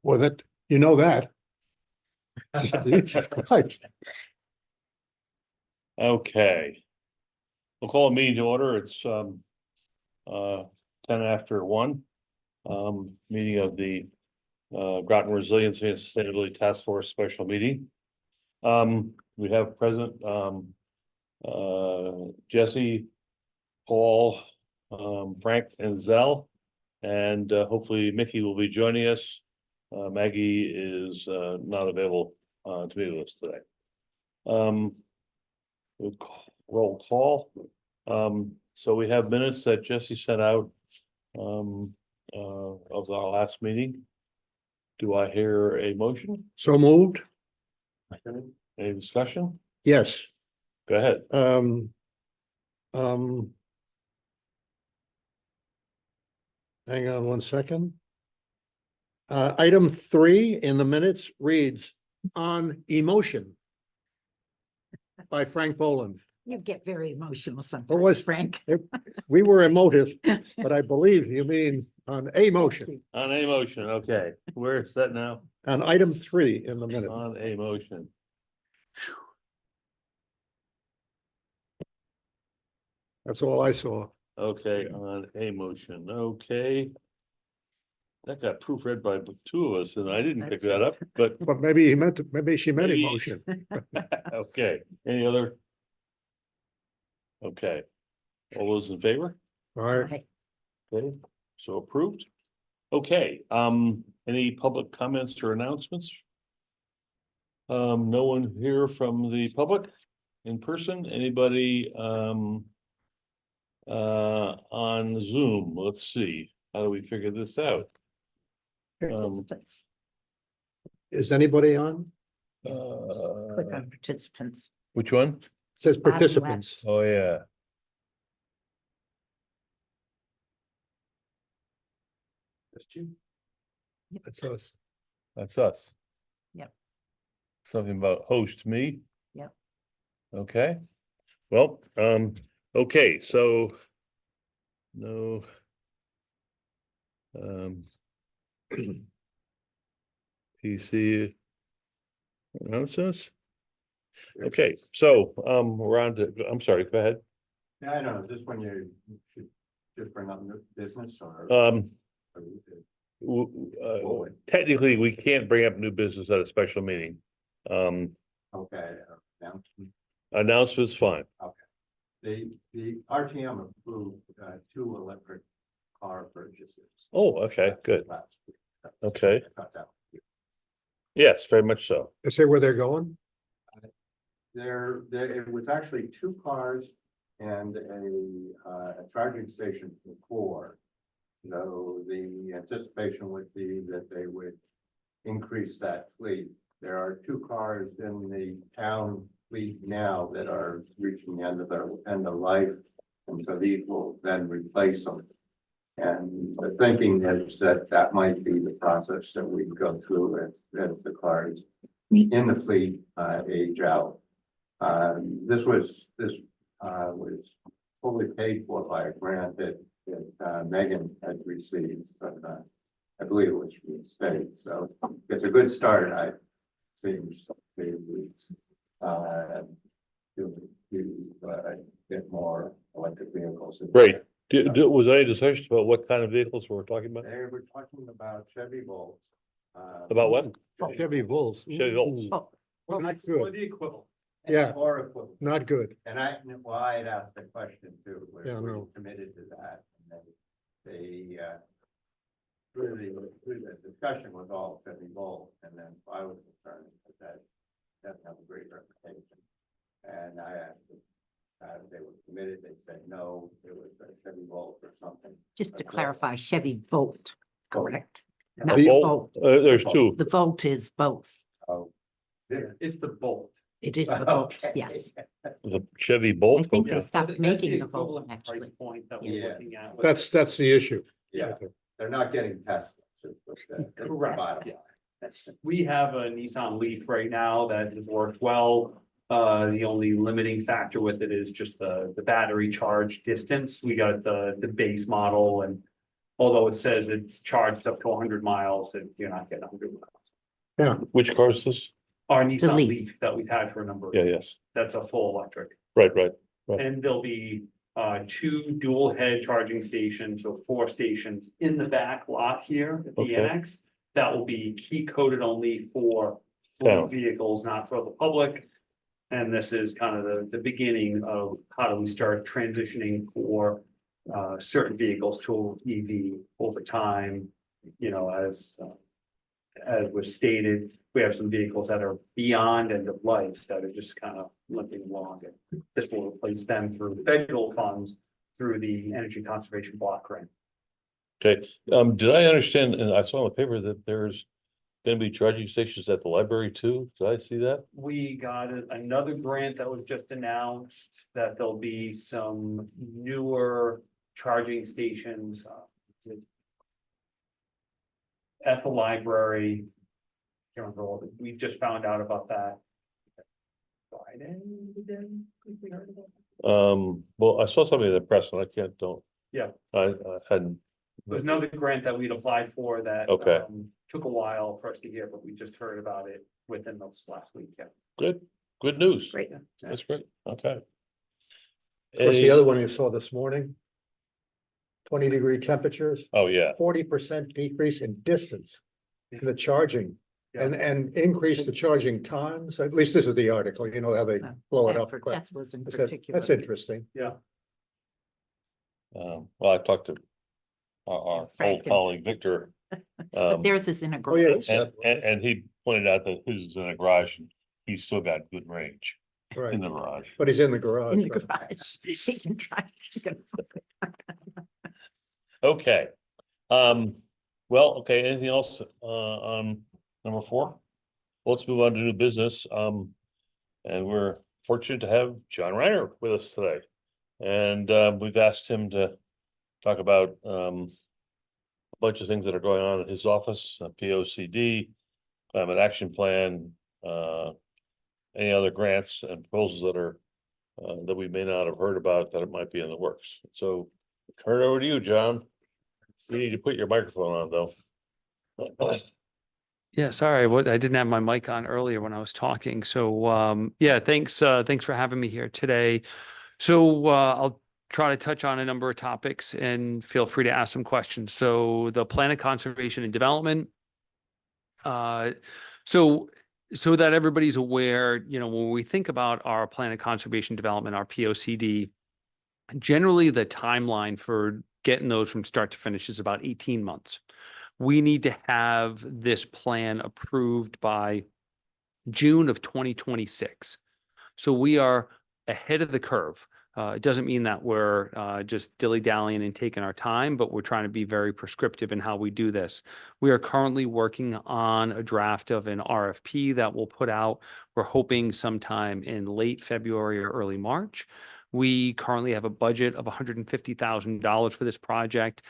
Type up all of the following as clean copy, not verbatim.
Well, that, you know that. Jesus Christ. Okay. We'll call a meeting to order. It's 1:10 meeting of the Groton Resiliency and Sustainability Task Force Special Meeting. We have present Jesse, Paul, Frank and Zell, and hopefully Mickey will be joining us. Maggie is not available to be with us today. We'll roll call. So we have minutes that Jesse sent out of our last meeting. Do I hear a motion? So moved? Any discussion? Yes. Go ahead. Hang on one second. Item 3 in the minutes reads on emotion by Frank Boland. You get very emotional What sometimes, was Frank. We were emotive, but I believe you mean on a motion, On a motion, okay. Where's that now? on item 3 in the minute. On a motion. That's all I saw. Okay, on a motion, okay. That got proofread by 2 of us, and I didn't pick that up, but But maybe he meant, maybe she meant Maybe. emotion. okay, any other? Okay, all those in favor? All right. Right. Okay, so approved. Okay, any public comments or announcements? No one here from the public in person, anybody on Zoom? Let's see, how do we figure this out? Participants. Is anybody on? Click on participants. Which one? It says Bottom left. participants. Oh, yeah. That's you. That's us. That's us. Yep. Something about host me. Yep. Okay, well, okay, so. No. PC. Announcements. Okay, so, we're on to, I'm sorry, go ahead. Yeah, I know, just when you should just bring up new business or. Technically, we can't bring up new business at a special meeting. Okay, Announcements, fine. the RTM approved 2 electric car purchases. Oh, okay, good. last week. Okay. I thought that was good. Yes, very much so. They say where they're going? It was actually 2 cars and a charging station for 4. So the anticipation would be that they would increase that fleet. There are 2 cars in the town fleet now that are reaching the end of their end of life. And so these will then replace them. And the thinking is that that might be the process that we go through as the cars in the fleet age out. This was fully paid for by a grant that Megan had received, but I believe it was from the state. So it's a good start. I seems to get more electric vehicles. Great. Was there any discussion about what kind of vehicles we're talking about? They were talking about Chevy Bolts. About what? Chevy Bulls. Chevy Volt. Oh, Well, not Or good. the equivalent. Yeah. Or equivalent. Not good. And I had asked the question too. Yeah, Were no. you committed to that? And then they, through the discussion was all Chevy Bolt, and then I was concerned that doesn't have a great reputation. And I asked them, if they were committed, they said no, it was a Chevy Bolt or something. just to clarify, Chevy Volt, correct? Yeah. Not The- Volt. There's 2. The Volt is both. Oh. It's the Bolt. It is the Volt, Okay. yes. The Chevy I Bolt. think Okay. they stopped That's making the Volt, equivalent actually. Price point that Yeah. we're looking at. That's the issue. Yeah, they're not getting Teslas. is what the Correct, bottom yeah. line. We have a Nissan Leaf right now that has worked well. The only limiting factor with it is just the battery charge distance. We got the base model and Although it says it's charged up to 100 miles, and you're not getting 100 miles. Which car is this? Our Nissan Leaf. Leaf that we've had for a number of Yeah, years, that's a full electric. Right. Right. And there'll be two dual head charging stations, so 4 stations in the back lot here at the Okay. annex. That will be key coded only for Town. fleet vehicles, not for the public. And this is kind of the beginning of how do we start transitioning for certain vehicles to EV over time. You know, as was stated, we have some vehicles that are beyond end of life that are just kind of limping along. And this will replace them through federal funds, through the energy conservation block grant. Okay, did I understand, and I saw in the paper that there's gonna be charging stations at the library too? Did I see that? We got another grant that was just announced that there'll be some newer charging stations. At the library. Can't remember all we just found out about that. Friday, we did. I think we heard about that. Well, I saw something in the press and I don't. Yeah. I hadn't. There's another grant that we'd applied for that. Okay. Took a while for us to hear, but we just heard about it within this last week, yeah. Good news. Great. That's great, okay. Of course, the other one you saw this morning. 20-degree temperatures, Oh, yeah, 40% decrease in distance in the charging. Yeah. And increase the charging times, at least this is the article, you know how they blow it Yeah, up. for but Teslas in I said, particular. that's interesting. Yeah, well, I talked to our Frank old and- colleague, Victor. But theirs is in a Oh, yeah. garage. And he pointed out that his is in a garage and he's still got good range Right, in the garage. but he's in the garage. In the right? garage. He can try. Okay. Well, okay, anything else on number 4? Let's move on to new business. And we're fortunate to have John Reiner with us today. And we've asked him to talk about a bunch of things that are going on in his office, POCD, climate action plan, any other grants and proposals that are that we may not have heard about that it might be in the works. So turn it over to you, John. You need to put your microphone on though. Yeah, sorry, I didn't have my mic on earlier when I was talking. So yeah, thanks for having me here today. So I'll try to touch on a number of topics and feel free to ask some questions. So the plan of conservation and development. So that everybody's aware, you know, when we think about our plan of conservation development, our POCD, generally the timeline for getting those from start to finish is about 18 months. We need to have this plan approved by June of 2026. So we are ahead of the curve. It doesn't mean that we're just dilly-dallying and taking our time, but we're trying to be very prescriptive in how we do this. We are currently working on a draft of an RFP that we'll put out. We're hoping sometime in late February or early March. We currently have a budget of $150,000 for this project.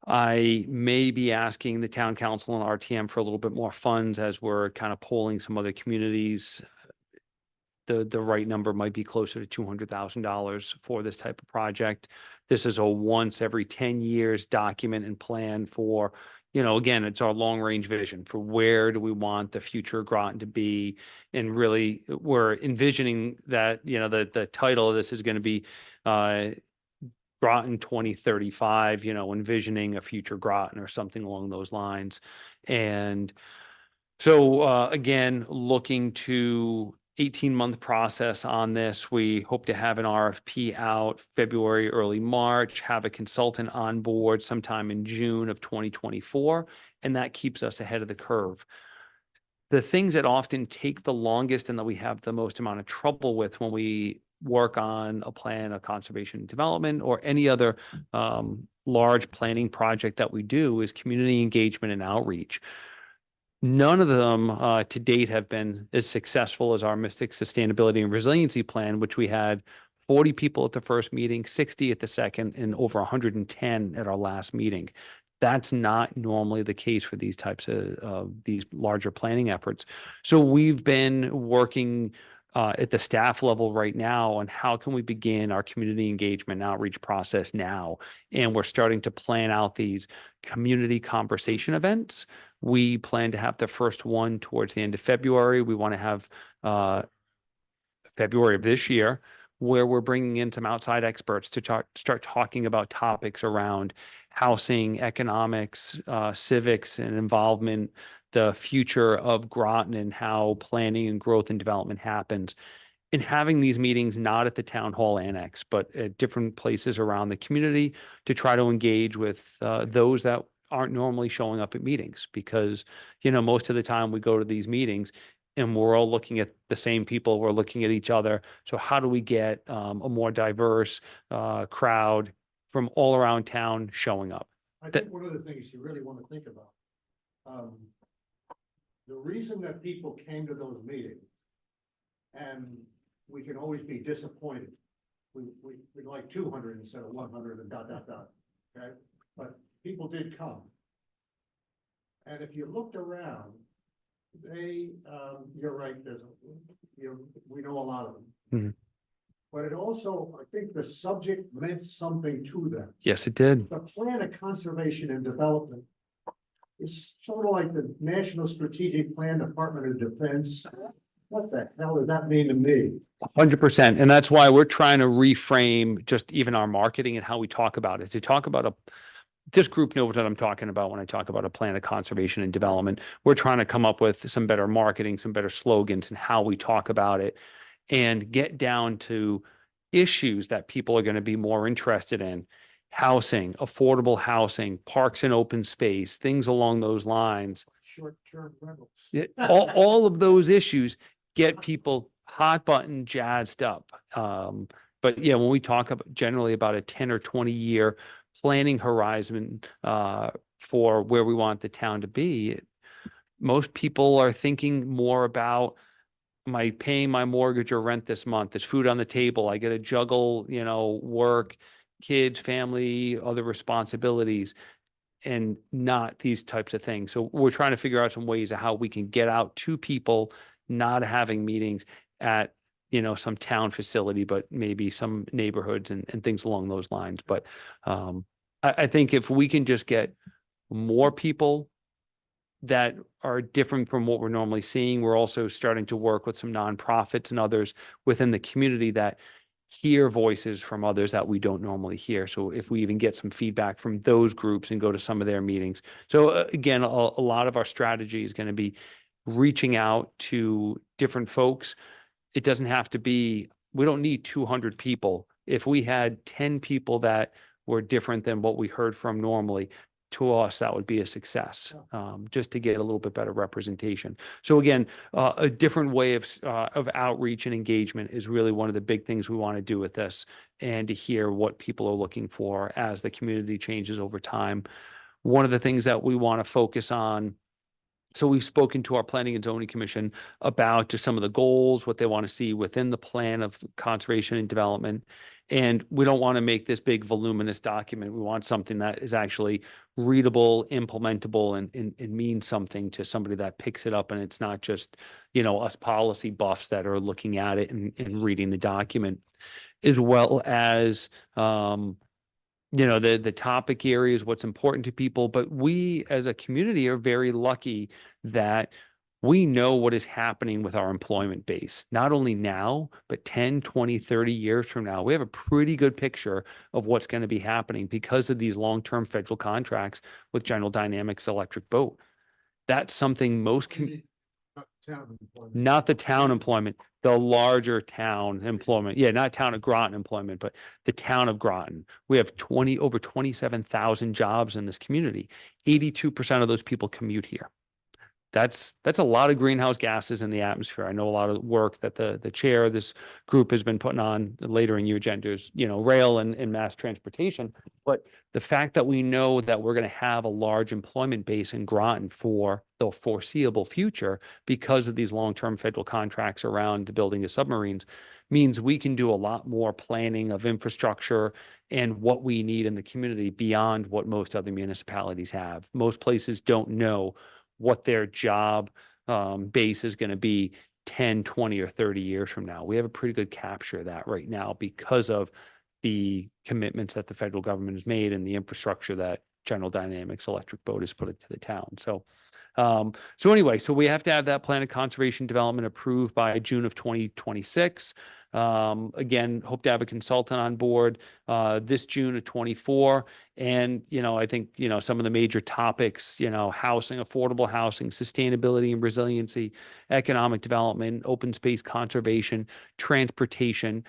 I may be asking the town council and RTM for a little bit more funds as we're kind of polling some other communities. The right number might be closer to $200,000 for this type of project. This is a once every 10 years document and plan for, you know, again, it's our long range vision for where do we want the future Groton to be. And really we're envisioning that, you know, the title of this is going to be Groton 2035, you know, envisioning a future Groton or something along those lines. And so again, looking to 18-month process on this. We hope to have an RFP out February, early March, have a consultant on board sometime in June of 2024, and that keeps us ahead of the curve. The things that often take the longest and that we have the most amount of trouble with when we work on a plan of conservation and development or any other large planning project that we do is community engagement and outreach. None of them to date have been as successful as our Mystic Sustainability and Resiliency Plan, which we had 40 people at the first meeting, 60 at the second, and over 110 at our last meeting. That's not normally the case for these types of these larger planning efforts. So we've been working at the staff level right now on how can we begin our community engagement and outreach process now. And we're starting to plan out these community conversation events. We plan to have the first one towards the end of February. We want to have February of this year, where we're bringing in some outside experts to start talking about topics around housing, economics, civics and involvement, the future of Groton and how planning and growth and development happens. And having these meetings not at the town hall annex, but at different places around the community to try to engage with those that aren't normally showing up at meetings. Because, most of the time we go to these meetings and we're all looking at the same people, we're looking at each other. So how do we get a more diverse crowd from all around town showing up? I think one of the things you really want to think about. The reason that people came to those meetings, and we can always be disappointed. We'd like 200 instead of 100 and dot, okay? But people did come. And if you looked around, you're right, we know a lot of them. Mhm. But it also, I think the subject meant something to them. Yes, it did. The plan of conservation and development is sort of like the National Strategic Plan, Department of Defense. What the hell does that mean to me? 100%. And that's why we're trying to reframe just even our marketing and how we talk about it. To talk about this group knows what I'm talking about when I talk about a plan of conservation and development. We're trying to come up with some better marketing, some better slogans and how we talk about it and get down to issues that people are going to be more interested in. Housing, affordable housing, parks and open space, things along those lines. Short-term rentals. All of those issues get people hot button jazzed up. But yeah, when we talk about generally about a 10 or 20 year planning horizon for where we want the town to be, most people are thinking more about, am I paying my mortgage or rent this month? There's food on the table. I got to juggle, work, kids, family, other responsibilities, and not these types of things. So we're trying to figure out some ways of how we can get out to people, not having meetings at, some town facility, but maybe some neighborhoods and things along those lines. But I think if we can just get more people that are different from what we're normally seeing, we're also starting to work with some nonprofits and others within the community that hear voices from others that we don't normally hear. So if we even get some feedback from those groups and go to some of their meetings. So again, a lot of our strategy is going to be reaching out to different folks. It doesn't have to be, we don't need 200 people. If we had 10 people that were different than what we heard from normally, to us, that would be a success, just to get a little bit better representation. So again, a different way of outreach and engagement is really one of the big things we want to do with this, and to hear what people are looking for as the community changes over time. One of the things that we want to focus on, so we've spoken to our Planning and Zoning Commission about just some of the goals, what they want to see within the plan of conservation and development. And we don't want to make this big voluminous document. We want something that is actually readable, implementable, and means something to somebody that picks it up. And it's not just, us policy buffs that are looking at it and reading the document, as well as, the topic areas, what's important to people. But we as a community are very lucky that we know what is happening with our employment base, not only now, but 10, 20, 30 years from now. We have a pretty good picture of what's going to be happening because of these long-term federal contracts with General Dynamics Electric Boat. That's something not the town employment, the larger town employment. Yeah, not town of Groton employment, but the town of Groton. We have over 27,000 jobs in this community. 82% of those people commute here. That's a lot of greenhouse gases in the atmosphere. I know a lot of work that the chair of this group has been putting on later in your agendas, rail and mass transportation. But the fact that we know that we're going to have a large employment base in Groton for the foreseeable future because of these long-term federal contracts around the building of submarines means we can do a lot more planning of infrastructure and what we need in the community beyond what most other municipalities have. Most places don't know what their job base is going to be 10, 20, or 30 years from now. We have a pretty good capture of that right now because of the commitments that the federal government has made and the infrastructure that General Dynamics Electric Boat has put into the town. So anyway, so we have to have that plan of conservation development approved by June of 2026. Again, hope to have a consultant on board this June of 24. And, I think, some of the major topics, housing, affordable housing, sustainability and resiliency, economic development, open space conservation, transportation,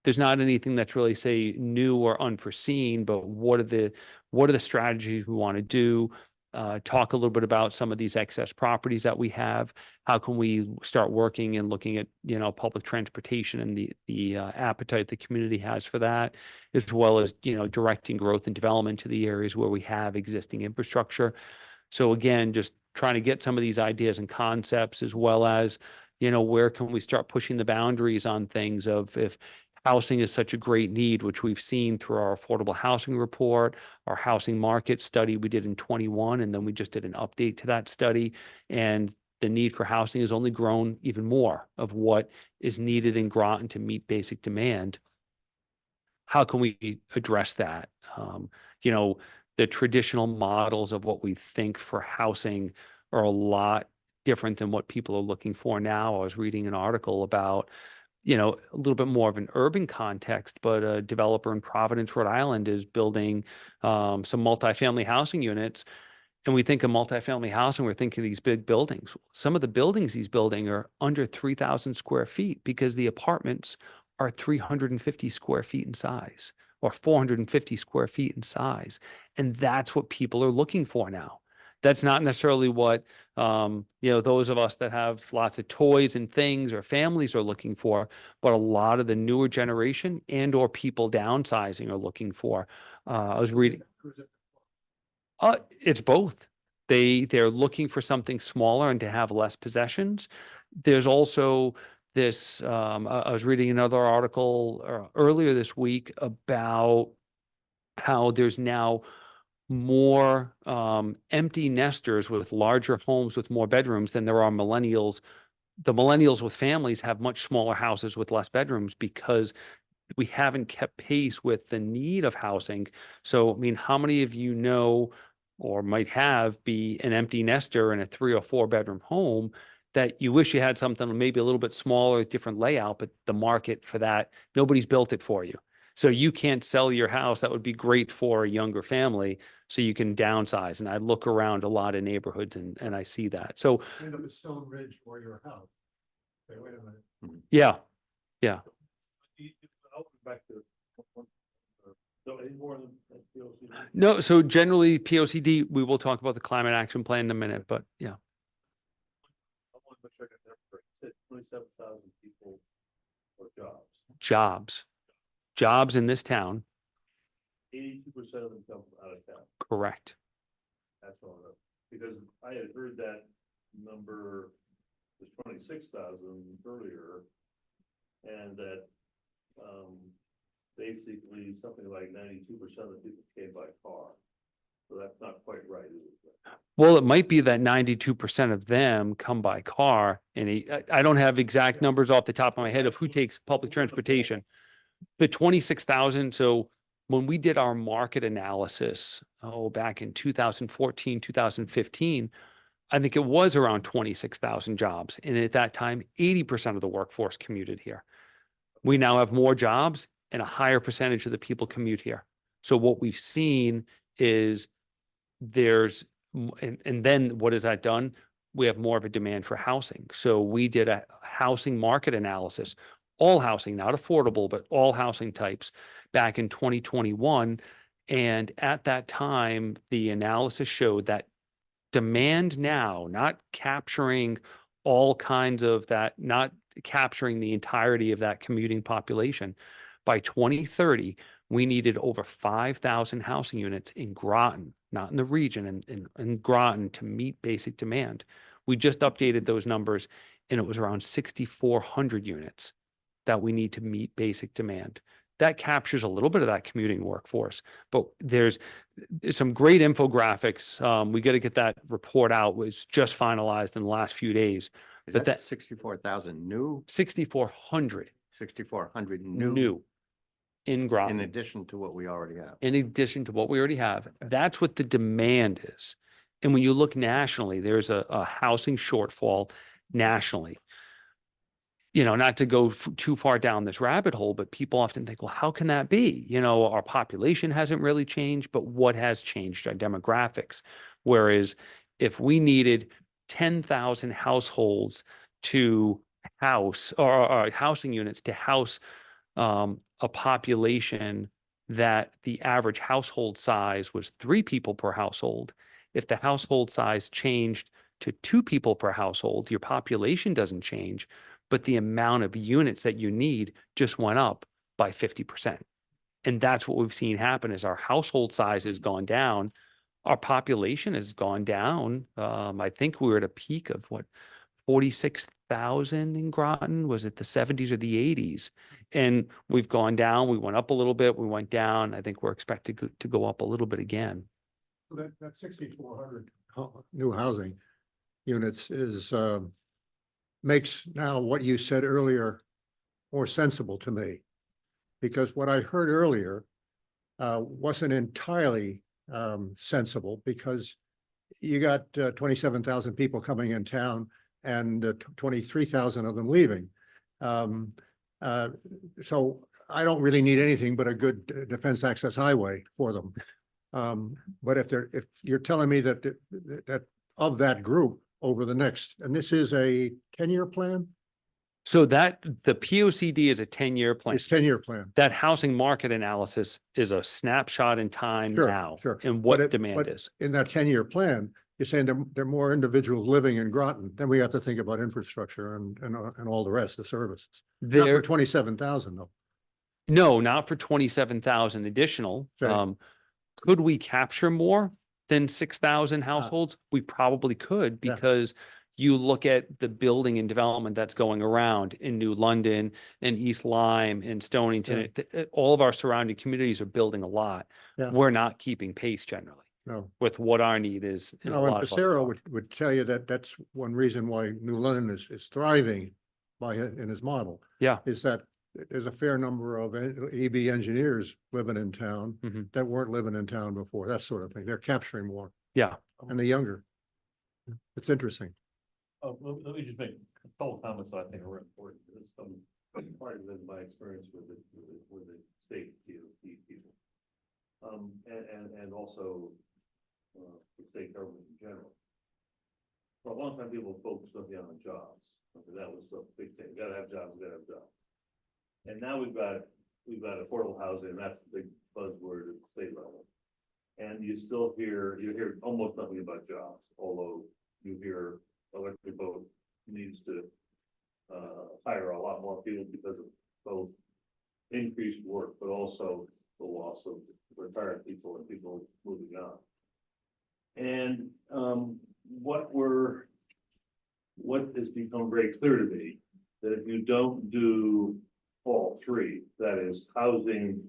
there's not anything that's really, say, new or unforeseen, but what are the strategies we want to do? Talk a little bit about some of these excess properties that we have. How can we start working and looking at, public transportation and the appetite the community has for that, as well as, directing growth and development to the areas where we have existing infrastructure. So again, just trying to get some of these ideas and concepts, as well as, where can we start pushing the boundaries on things of if housing is such a great need, which we've seen through our affordable housing report, our housing market study we did in 21, and then we just did an update to that study. And the need for housing has only grown even more of what is needed in Groton to meet basic demand. How can we address that? The traditional models of what we think for housing are a lot different than what people are looking for now. I was reading an article about a little bit more of an urban context, but a developer in Providence, Rhode Island is building some multifamily housing units. And we think of multifamily housing, we're thinking of these big buildings. Some of the buildings he's building are under 3,000 square feet because the apartments are 350 square feet in size or 450 square feet in size. And that's what people are looking for now. That's not necessarily what, those of us that have lots of toys and things or families are looking for, but a lot of the newer generation and or people downsizing are looking for. I was reading. It's both. They're looking for something smaller and to have less possessions. There's also this, I was reading another article earlier this week about how there's now more empty nesters with larger homes with more bedrooms than there are millennials. The millennials with families have much smaller houses with less bedrooms because we haven't kept pace with the need of housing. So, I mean, how many of you know or might have be an empty nester in a 3 or 4 bedroom home that you wish you had something maybe a little bit smaller, different layout, but the market for that, nobody's built it for you. So you can't sell your house. That would be great for a younger family. So you can downsize. And I look around a lot of neighborhoods and I see that. So End up at Stone Ridge for your house. Okay, wait a minute. yeah. I'll go back to so any more than POCD? No, so generally POCD, we will talk about the climate action plan in a minute, but yeah. I want to make sure I got that correct. 27,000 people for jobs. Jobs in this town. 82% of them come out of town. Correct. That's all right. Because I had heard that number was 26,000 earlier. And that basically something like 92% of the people came by car. So that's not quite right, is it? Well, it might be that 92% of them come by car, and I don't have exact numbers off the top of my head of who takes public transportation. The 26,000. So when we did our market analysis, back in 2014, 2015, I think it was around 26,000 jobs. And at that time, 80% of the workforce commuted here. We now have more jobs and a higher percentage of the people commute here. So what we've seen is and then what has that done? We have more of a demand for housing. So we did a housing market analysis, all housing, not affordable, but all housing types back in 2021. And at that time, the analysis showed that demand now, not capturing all kinds of that, not capturing the entirety of that commuting population, by 2030, we needed over 5,000 housing units in Groton, not in the region, in Groton to meet basic demand. We just updated those numbers and it was around 6,400 units that we need to meet basic demand. that captures a little bit of that commuting workforce. But there's some great infographics. We got to get that report out. It was just finalized in the last few days. Is But that that 64,000 new, 6,400 6,400 new in in Groton, addition to what we already have? in addition to what we already have. That's what the demand is. And when you look nationally, there's a housing shortfall nationally. You know, not to go too far down this rabbit hole, but people often think, well, how can that be? You know, our population hasn't really changed, but what has changed? Our demographics. Whereas if we needed 10,000 households to house or housing units to house a population that the average household size was 3 people per household. If the household size changed to 2 people per household, your population doesn't change, but the amount of units that you need just went up by 50%. And that's what we've seen happen is our household size has gone down. Our population has gone down. I think we were at a peak of 46,000 in Groton. Was it the 70s or the 80s? And we've gone down. We went up a little bit. We went down. I think we're expected to go up a little bit again. That 6,400 new housing units is, makes now what you said earlier more sensible to me. Because what I heard earlier wasn't entirely sensible, because you got 27,000 people coming in town and 23,000 of them leaving. So I don't really need anything but a good defense access highway for them. But if you're telling me that that of that group over the next, and this is a 10-year plan? So that the POCD is a 10-year plan. It's 10-year plan. That housing market analysis is a snapshot in time Sure, now sure. and But what demand but is. in that 10-year plan, you're saying there are more individuals living in Groton, then we have to think about infrastructure and all the rest, the services. Not for There, 27,000 though. no, not for 27,000 additional. Okay. Could we capture more than 6,000 households? We probably could, Yeah. because you look at the building and development that's going around in New London and East Lyme and Stonington. All of our surrounding communities are building a lot. Yeah. We're not keeping pace generally No. with what our need is. in a No, and lot of other Passero areas. would tell you that that's one reason why New London is thriving in his model. Yeah. Is that there's a fair number of EB engineers living in town Mhm. that weren't living in town before, that sort of thing. They're capturing more. Yeah. And the younger. It's interesting. Oh, let me just make a couple comments that I think are important. This part of my experience with the state DOT people. And also the state government in general. For a long time, people focused on jobs. Okay, that was the big thing. You gotta have jobs, you gotta have jobs. And now we've got affordable housing, and that's the big buzzword at the state level. And you hear almost nothing about jobs, although you hear electric boat needs to hire a lot more people because of both increased work, but also the loss of retired people and people moving on. And what has become very clear to me, that if you don't do all three, that is housing,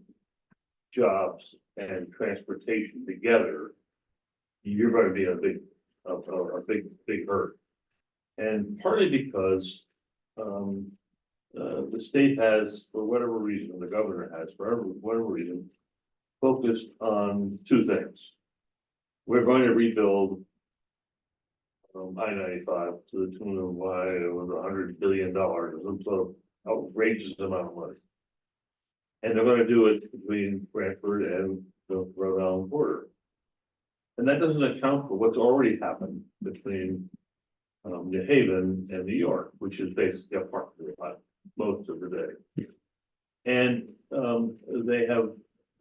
jobs, and transportation together, you're going to be in a big hurt. And partly because the state has, for whatever reason, the governor has, for whatever reason, focused on two things. We're going to rebuild I-95 to the tune of $100 billion, some sort of outrageous amount of money. And they're going to do it between Brantford and the Rhode Island border. And that doesn't account for what's already happened between New Haven and New York, which is basically a park most of the day. And they have,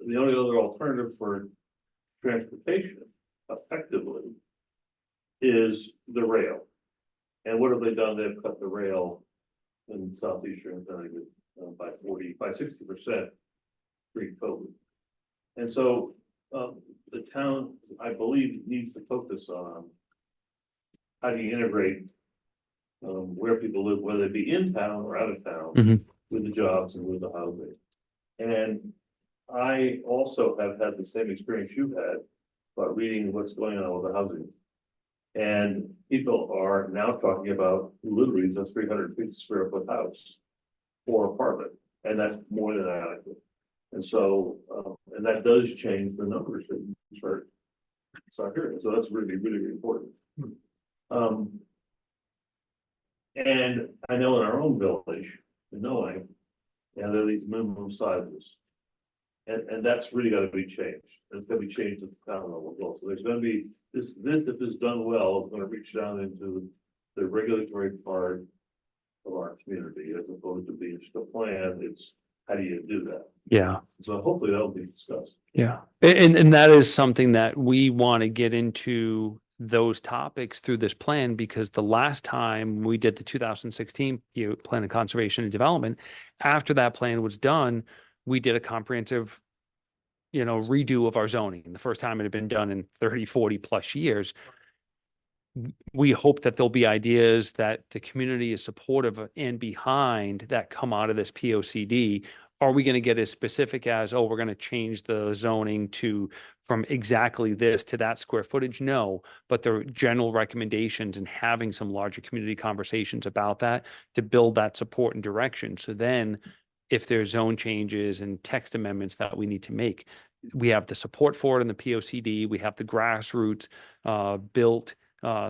the only other alternative for transportation effectively is the rail. And what have they done? They've cut the rail in southeastern Connecticut by 60% pre-COVID. And so the town, I believe, needs to focus on how do you integrate where people live, whether they be in town or out of town, Mhm. with the jobs and with the housing. And I also have had the same experience you've had, about reading what's going on with the housing. And people are now talking about literally a 350 square foot house or apartment, and that's more than adequate. And so, and that does change the numbers that you start hearing, so that's really, really, really important. And I know in our own village, in knowing, and there are these minimum sizes. And that's really gotta be changed, it's gonna be changed at the town level as well, so there's gonna be, this, if it's done well, it's gonna reach down into the regulatory part of our community, as opposed to being just a plan, it's, how do you do that? Yeah. So hopefully that'll be discussed. Yeah, and that is something that we want to get into those topics through this plan, because the last time we did the 2016 Plan of Conservation and Development, after that plan was done, we did a comprehensive, redo of our zoning. The first time it had been done in 30, 40 plus years. We hope that there'll be ideas that the community is supportive of and behind that come out of this P O C D. Are we going to get as specific as, oh, we're going to change the zoning to from exactly this to that square footage? No, but the general recommendations and having some larger community conversations about that to build that support and direction. So then if there's zone changes and text amendments that we need to make, we have the support for it in the P O C D. We have the grassroots built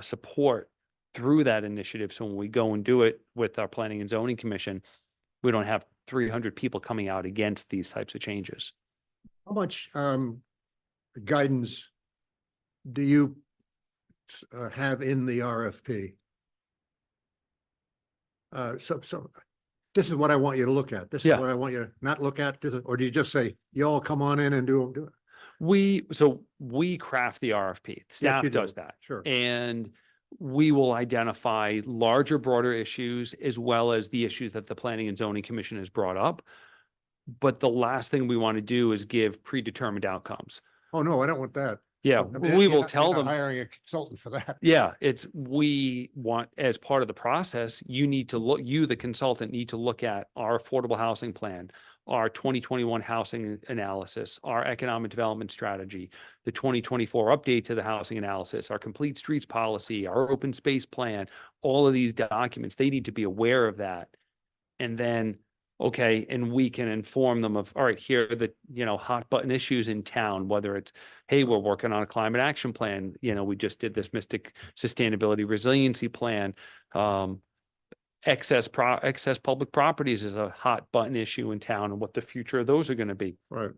support through that initiative. So when we go and do it with our Planning and Zoning Commission, we don't have 300 people coming out against these types of changes. How much guidance do you have in the RFP? So this is what I want you to look at. This is Yeah. what I want you to not look at, or do you just say, y'all come on in and do it? We craft the RFP. Staff you do. does that. Sure. And we will identify larger, broader issues as well as the issues that the Planning and Zoning Commission has brought up. But the last thing we want to do is give predetermined outcomes. Oh, no, I don't want that. Yeah, I mean, we you're will not- tell you're not them. hiring a consultant for that. Yeah, we want, as part of the process, you need to look, you, the consultant, need to look at our affordable housing plan, our 2021 housing analysis, our economic development strategy, the 2024 update to the housing analysis, our complete streets policy, our open space plan, all of these documents, they need to be aware of that. And then, okay, and we can inform them of, all right, here are the, hot button issues in town, whether it's, hey, we're working on a climate action plan. We just did this Mystic Sustainability Resiliency Plan. Excess public properties is a hot button issue in town, and what the future of those are going to be. Right.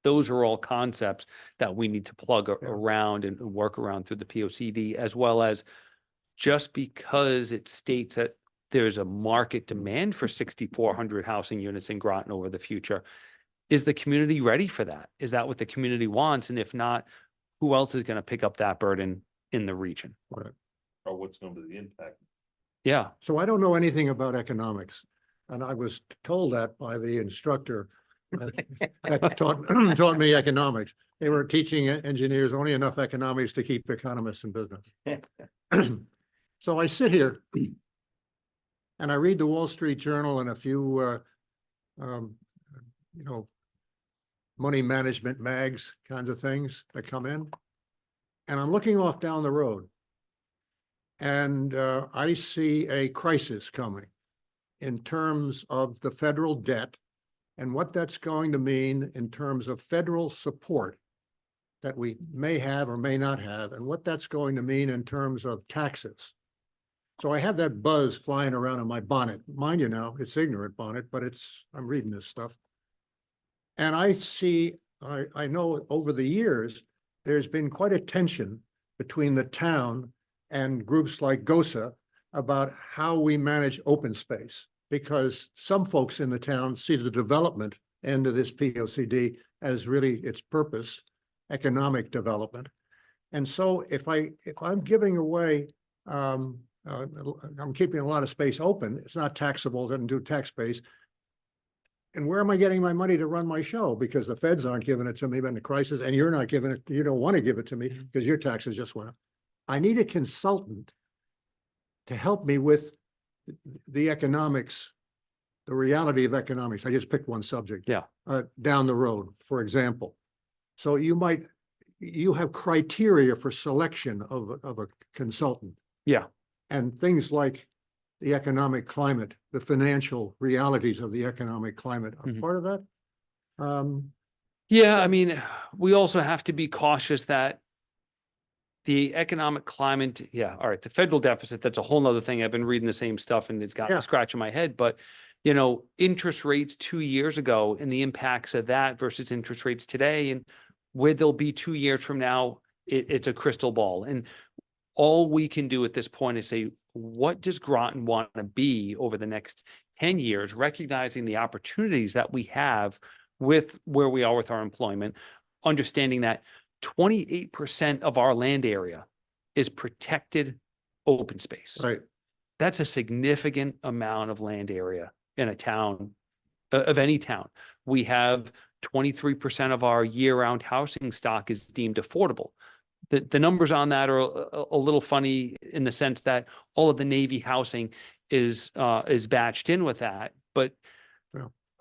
Those are all concepts that we need to plug around and work around through the POCD, as well as just because it states that there's a market demand for 6,400 housing units in Groton over the future. Is the community ready for that? Is that what the community wants? And if not, who else is going to pick up that burden in the region? Right. Or what's going to be the impact? Yeah. So I don't know anything about economics, and I was told that by the instructor that taught me economics. They were teaching engineers only enough economics to keep economists in business. So I sit here and I read the Wall Street Journal and a few, money management mags kinds of things that come in. And I'm looking off down the road. And I see a crisis coming in terms of the federal debt and what that's going to mean in terms of federal support that we may have or may not have, and what that's going to mean in terms of taxes. So I have that buzz flying around in my bonnet. Mind you now, it's ignorant bonnet, but I'm reading this stuff. And I know over the years, there's been quite a tension between the town and groups like GOSA about how we manage open space, because some folks in the town see the development end of this POCD as really its purpose, economic development. And so if I'm giving away, I'm keeping a lot of space open, it's not taxable, doesn't do tax space. And where am I getting my money to run my show? Because the feds aren't giving it to me in the crisis, and you're not giving it, you don't want to give it to me because your taxes just went up. I need a consultant to help me with the economics the reality of economics, I just picked one subject. Yeah. Down the road, for example. So you have criteria for selection of a consultant. Yeah. And things like the economic climate, the financial realities of the economic climate are Mhm. part of that. Yeah, I mean, we also have to be cautious that the economic climate, yeah, all right, the federal deficit, that's a whole nother thing. I've been reading the same stuff and it's got Yeah. me scratching my head, but interest rates 2 years ago and the impacts of that versus interest rates today and where they'll be 2 years from now, it's a crystal ball. And all we can do at this point is say, what does Groton want to be over the next 10 years, recognizing the opportunities that we have with where we are with our employment, understanding that 28% of our land area is protected open space. Right. That's a significant amount of land area in a town, of any town. We have 23% of our year-round housing stock is deemed affordable. The numbers on that are a little funny in the sense that all of the Navy housing is batched in with that. But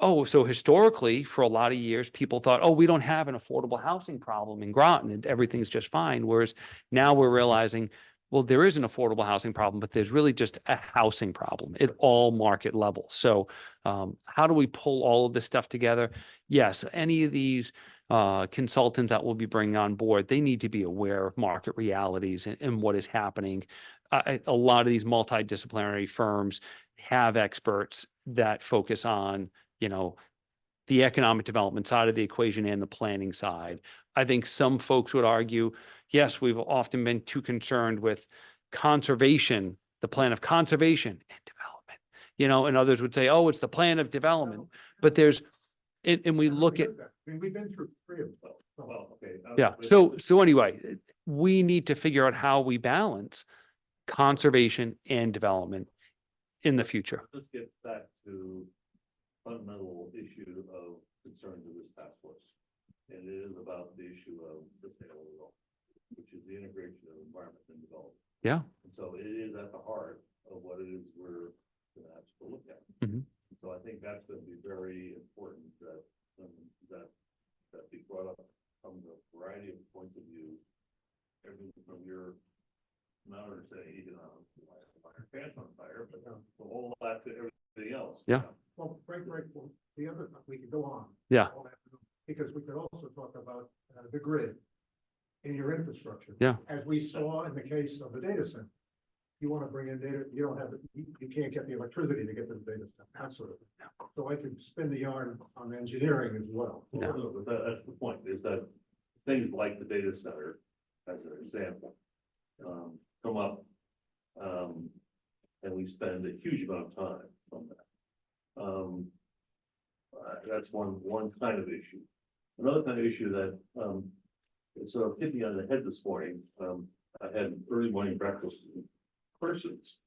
so historically, for a lot of years, people thought, oh, we don't have an affordable housing problem in Groton and everything's just fine. Whereas now we're realizing, well, there is an affordable housing problem, but there's really just a housing problem at all market levels. So how do we pull all of this stuff together? Yes, any of these consultants that we'll be bringing on board, they need to be aware of market realities and what is happening. A lot of these multidisciplinary firms have experts that focus on, the economic development side of the equation and the planning side. I think some folks would argue, yes, we've often been too concerned with conservation, the plan of conservation and development, and others would say, oh, it's the plan of development. But there's, and we look at, I mean, we've been through three of them. Well, okay. yeah. So anyway, we need to figure out how we balance conservation and development in the future. Let's get back to fundamental issue of concerns of this task force. And it is about the issue of sustainable, which is the integration of environment and development. Yeah. And so it is at the heart of what it is we're gonna have to look at. Mhm. So I think that's gonna be very important that be brought up from the variety of points of view. Everything from your not understanding economics, why your pants on fire, but the whole lot to everything else. Yeah. Well, well, the other, we could go on. Yeah. all afternoon, Because we could also talk about the grid in your infrastructure. Yeah. As we saw in the case of the data center. You want to bring in data, you don't have, you can't get the electricity to get to the data center, that sort of thing. So I could spin the yarn on engineering as well. Yeah. But that's the point, is that things like the data center, as an example, come up. And we spend a huge amount of time on that. That's one kind of issue. Another kind of issue that, sort of hit me on the head this morning, I had early morning breakfast with persons.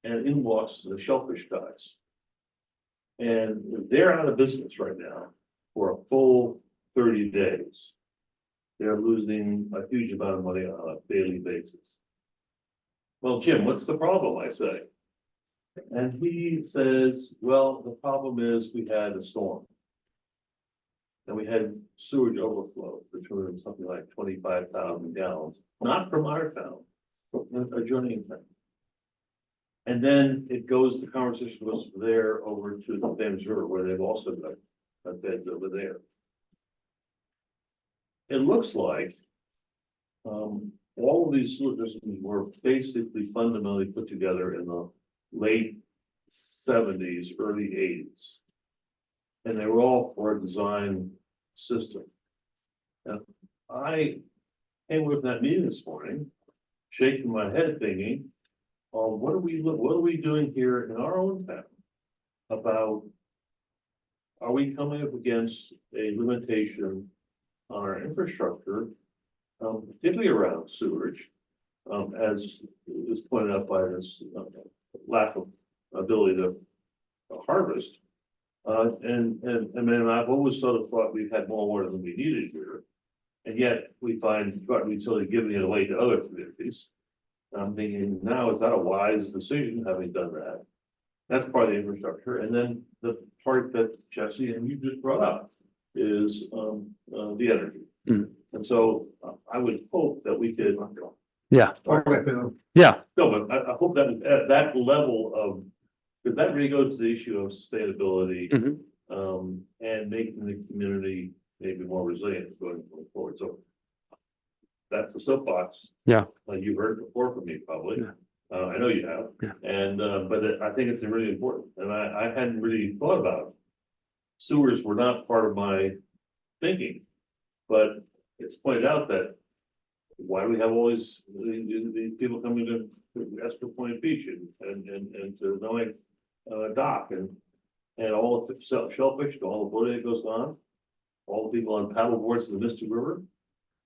And in walks the shellfish guys. And they're out of business right now for a full 30 days. They're losing a huge amount of money on a daily basis. Well, Jim, what's the problem? I say. And he says, well, the problem is we had a storm. And we had sewage overflow between something like 25,000 gallons, not from our town, but from adjoining town. And then it goes, the conversation goes from there over to the Thames River, where they've also got beds over there. It looks like all of these sewer systems were basically fundamentally put together in the late 70s, early 80s. And they were all for a design system. And I came away from that meeting this morning, shaking my head thinking, what are we doing here in our own town about, are we coming up against a limitation on our infrastructure, particularly around sewage, as is pointed out by this lack of ability to harvest. And then I've always sort of thought we've had more water than we needed here. And yet we find utility giving it away to other communities. I'm thinking now, is that a wise decision, having done that? That's part of the infrastructure, and then the part that Jesse and you just brought up is, the energy. Mm. And so I would hope that we could. Yeah. Okay, Bill. Yeah, No, but I hope that at that level of, because that really goes to the issue of sustainability. Mhm. And making the community maybe more resilient going forward, so. That's the soapbox. Yeah. Like you heard before from me probably. Yeah. I know you have. Yeah. And, I think it's really important, and I hadn't really thought about it. Sewers were not part of my thinking, but it's pointed out that. Why do we have all these people coming to Esther Point Beach and to Noe dock and all the shellfish, all the boating that goes on. All the people on paddle boards in the Mystic River.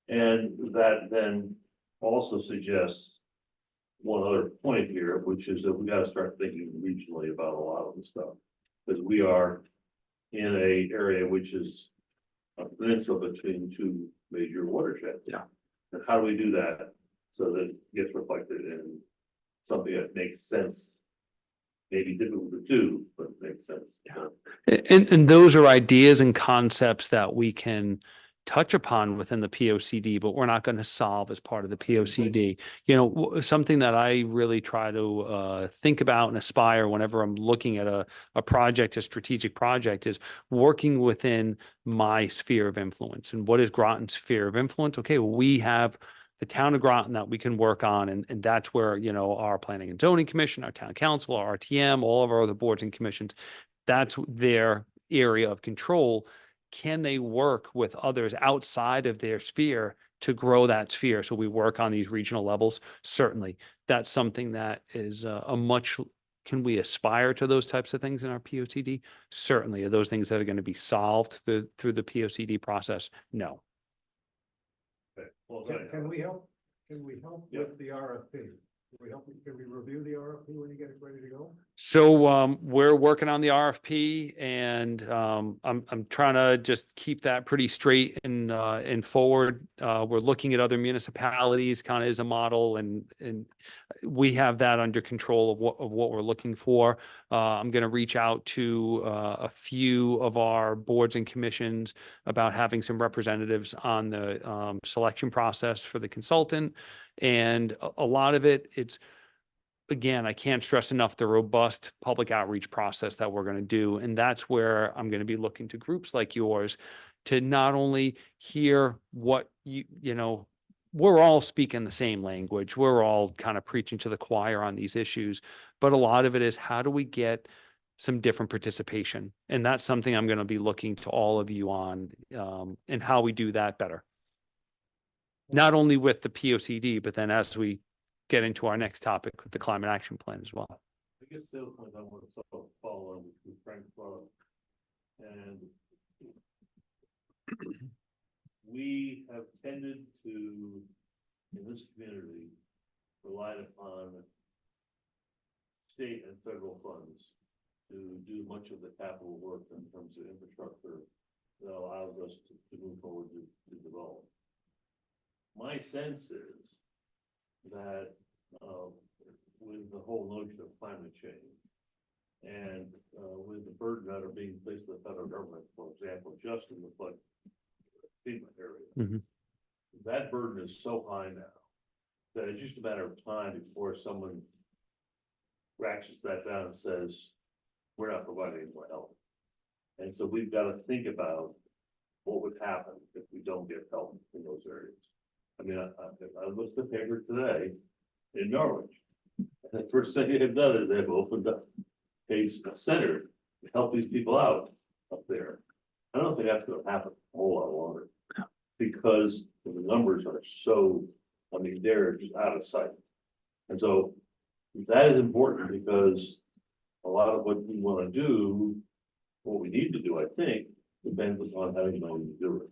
And that then also suggests one other point here, which is that we gotta start thinking regionally about a lot of this stuff. Because we are in a area which is a peninsula between two major watersheds. Yeah. And how do we do that so that it gets reflected in something that makes sense? Maybe difficult to do, but makes sense. and those are ideas and concepts that we can touch upon within the P O C D, but we're not going to solve as part of the P O C D. You know, something that I really try to think about and aspire whenever I'm looking at a project, a strategic project, is working within my sphere of influence. And what is Groton's sphere of influence? Okay, well, we have the town of Groton that we can work on, and that's where, you know, our planning and zoning commission, our town council, our RTM, all of our other boards and commissions, that's their area of control. Can they work with others outside of their sphere to grow that sphere? So we work on these regional levels. Certainly, that's something that is can we aspire to those types of things in our POCD? Certainly. Are those things that are going to be solved through the POCD process? No. Okay, well, Can we help? Can we help Yeah. with the RFP? Can we help, can we review the RFP when you get it ready to go? So we're working on the RFP, and I'm trying to just keep that pretty straight and forward. We're looking at other municipalities kind of as a model, and we have that under control of what we're looking for. I'm going to reach out to a few of our boards and commissions about having some representatives on the selection process for the consultant. And a lot of it's, again, I can't stress enough the robust public outreach process that we're going to do. And that's where I'm going to be looking to groups like yours to not only hear what you know, we're all speaking the same language. We're all kind of preaching to the choir on these issues, but a lot of it is how do we get some different participation? And that's something I'm going to be looking to all of you on, and how we do that better. Not only with the POCD, but then as we get into our next topic with the climate action plan as well. I guess the other point I want to follow on with Frank brought up. And we have tended to, in this community, rely upon state and federal funds to do much of the capital work in terms of infrastructure that allows us to move forward to develop. My sense is that with the whole notion of climate change and with the burden that are being placed on the federal government, for example, just in the flood FEMA area, that burden is so high now that it's just a matter of time before someone ratchets that down and says, we're not providing any more help. And so we've got to think about what would happen if we don't get help in those areas. I mean, I looked at the paper today in Norwich. And the first thing they've done is they've opened up a center to help these people out up there. I don't think that's going to happen a whole lot longer because the numbers are so, I mean, they're just out of sight. And so that is important because a lot of what we want to do, what we need to do, I think, depends upon having money to do it.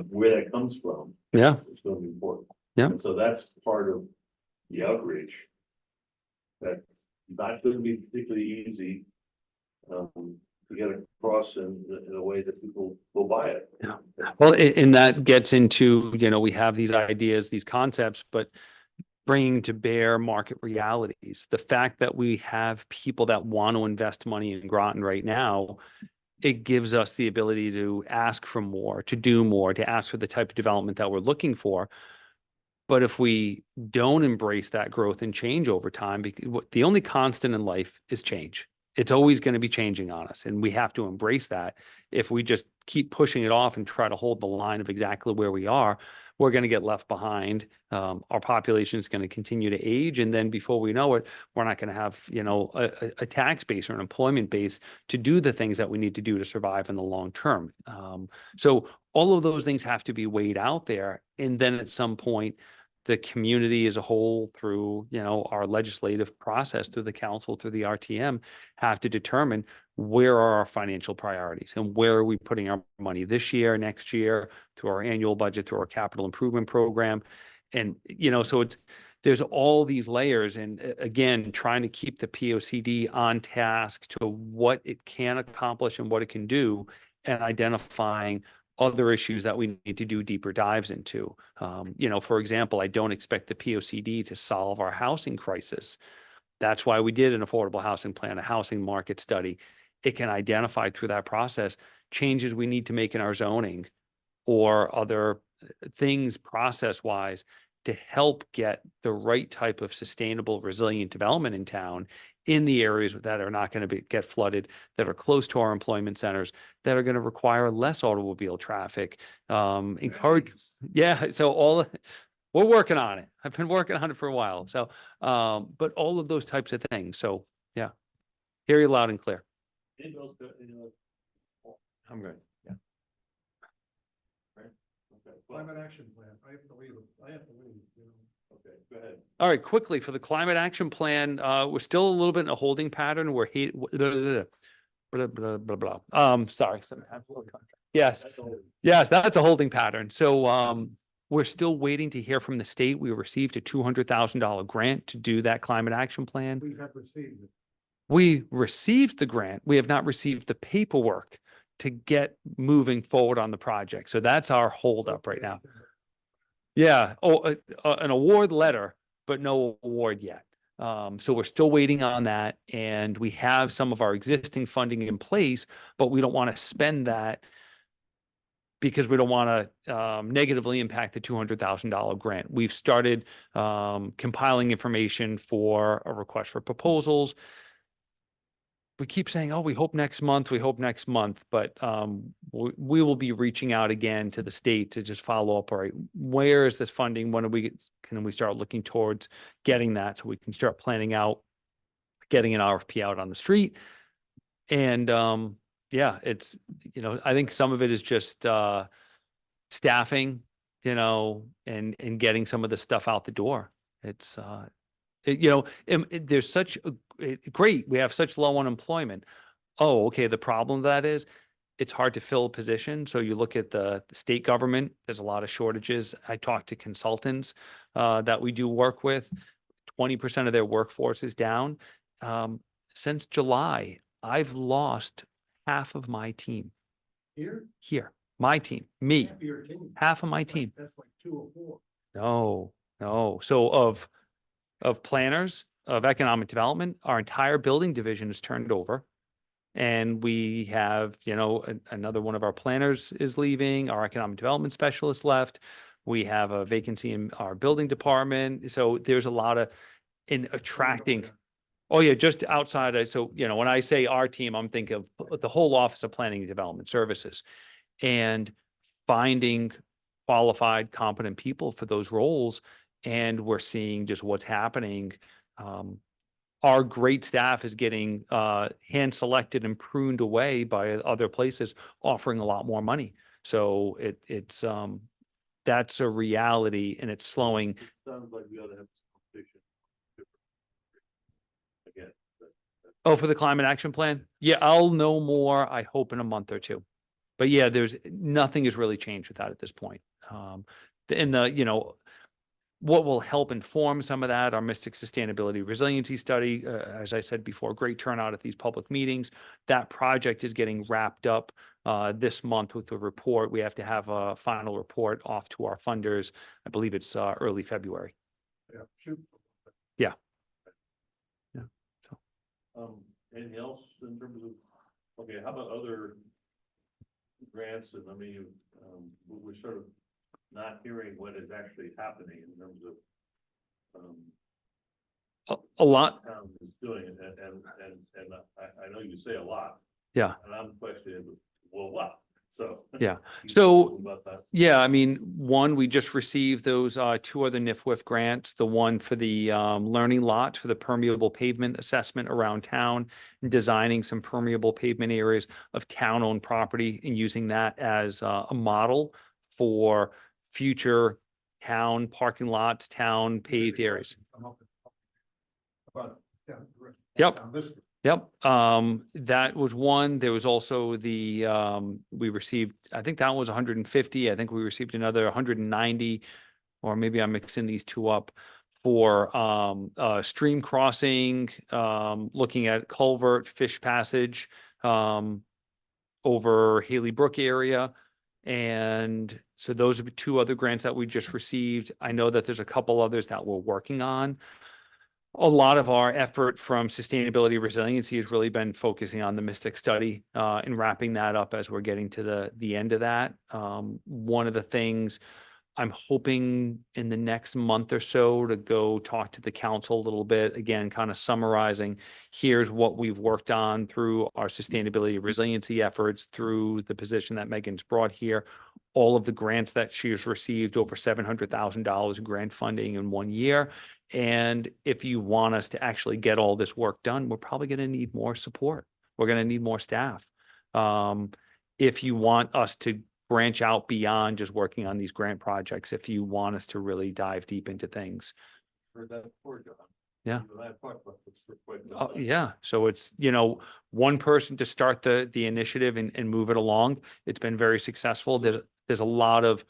Where that comes from, Yeah. it's going to be important. Yeah. And so that's part of the outreach. That's not going to be particularly easy to get across in a way that people will buy it. Yeah. Well, and that gets into, you know, we have these ideas, these concepts, but bringing to bear market realities. The fact that we have people that want to invest money in Groton right now, it gives us the ability to ask for more, to do more, to ask for the type of development that we're looking for. But if we don't embrace that growth and change over time, the only constant in life is change. It's always going to be changing on us, and we have to embrace that. If we just keep pushing it off and try to hold the line of exactly where we are, we're going to get left behind. Our population is going to continue to age, and then before we know it, we're not going to have, a tax base or an employment base to do the things that we need to do to survive in the long term. So all of those things have to be weighed out there, and then at some point, the community as a whole, through, our legislative process, through the council, through the RTM, have to determine where are our financial priorities and where are we putting our money this year, next year, through our annual budget, through our capital improvement program. And, so there's all these layers, and again, trying to keep the POCD on task to what it can accomplish and what it can do, and identifying other issues that we need to do deeper dives into. For example, I don't expect the POCD to solve our housing crisis. That's why we did an affordable housing plan, a housing market study. It can identify through that process changes we need to make in our zoning or other things process-wise to help get the right type of sustainable, resilient development in town, in the areas that are not going to get flooded, that are close to our employment centers, that are going to require less automobile traffic. So we're working on it. I've been working on it for a while. So, but all of those types of things. So, yeah, hear you loud and clear. I'm good. Yeah. Climate action plan, I have to leave, Okay, go ahead. All right, quickly for the climate action plan, we're still a little bit in a holding pattern. We're blah, blah, blah, blah. Sorry. Yes, yes, that's a holding pattern. So, we're still waiting to hear from the state. We received a $200,000 grant to do that climate action plan. we have received it. We received the grant. We have not received the paperwork to get moving forward on the project. So that's our holdup right now. Yeah, an award letter, but no award yet. So we're still waiting on that, and we have some of our existing funding in place, but we don't want to spend that because we don't want to negatively impact the $200,000 grant. We've started compiling information for a request for proposals. We keep saying, oh, we hope next month, but we will be reaching out again to the state to just follow up. All right, where is this funding? Can we start looking towards getting that so we can start planning out getting an RFP out on the street? And it's, I think some of it is just staffing, and getting some of the stuff out the door. It's there's such great. We have such low unemployment. Oh, okay. The problem with that is it's hard to fill a position. So you look at the state government, there's a lot of shortages. I talk to consultants that we do work with. 20% of their workforce is down. Since July, I've lost half of my team. Here, my team, me, half of my team. That's like 2 or 4. No. So of planners, of economic development, our entire building division is turned over. And we have, another one of our planners is leaving, our economic development specialist left. We have a vacancy in our building department. So there's a lot in attracting. Oh yeah, just outside. So, when I say our team, I'm thinking of the whole Office of Planning and Development Services, and finding qualified, competent people for those roles. And we're seeing just what's happening. Our great staff is getting hand selected and pruned away by other places offering a lot more money. So it's that's a reality, and it's slowing. Sounds like we ought to have competition. Again. Oh, for the climate action plan? Yeah, I'll know more, I hope, in a month or two. But yeah, nothing has really changed with that at this point. What will help inform some of that, our Mystic Sustainability Resiliency Study, as I said before, great turnout at these public meetings. That project is getting wrapped up this month with a report. We have to have a final report off to our funders. I believe it's early February. Yeah, shoot. Anything else in terms of, okay, how about other grants? And I mean, we're sort of not hearing what is actually happening in terms of, A lot, town is doing it, and I know you say a lot, yeah. and I'm questioning, well, what? So. Yeah. you So- talk About that. Yeah, I mean, one, we just received those two other NIFWIF grants, the one for the learning lot for the permeable pavement assessment around town, and designing some permeable pavement areas of town-owned property and using that as a model for future town parking lots, town paved areas. About, yeah. Yep. down this- Yep, that was one. There was also the, we received, I think that was 150. I think we received another 190, or maybe I'm mixing these two up for, stream crossing, looking at culvert, fish passage, over Haley Brook area. And so those are the two other grants that we just received. I know that there's a couple others that we're working on. A lot of our effort from sustainability resiliency has really been focusing on the Mystic study and wrapping that up as we're getting to the end of that. One of the things I'm hoping in the next month or so to go talk to the council a little bit, again, kind of summarizing, here's what we've worked on through our sustainability resiliency efforts, through the position that Megan's brought here, all of the grants that she has received, over $700,000 in grant funding in 1 year. And if you want us to actually get all this work done, we're probably going to need more support. We're going to need more staff. If you want us to branch out beyond just working on these grant projects, if you want us to really dive deep into things. Heard that before, John. Yeah. You and I have talked about this for quite some time. Yeah, so it's, one person to start the initiative and move it along. It's been very successful. There's a lot of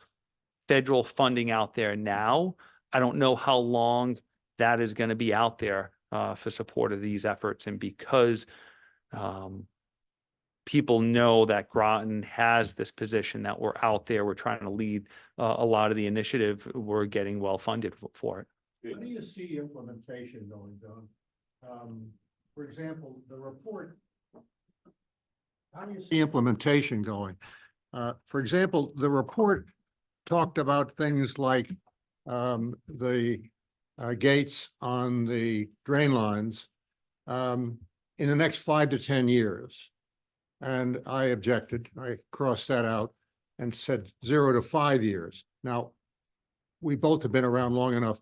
federal funding out there now. I don't know how long that is going to be out there for support of these efforts. And because people know that Groton has this position that we're out there, we're trying to lead a lot of the initiative, we're getting well funded for it. How do you see implementation going, John? For example, the report. How do you see implementation going? For example, the report talked about things like the gates on the drain lines in the next 5 to 10 years. And I objected. I crossed that out and said 0 to 5 years. Now, we both have been around long enough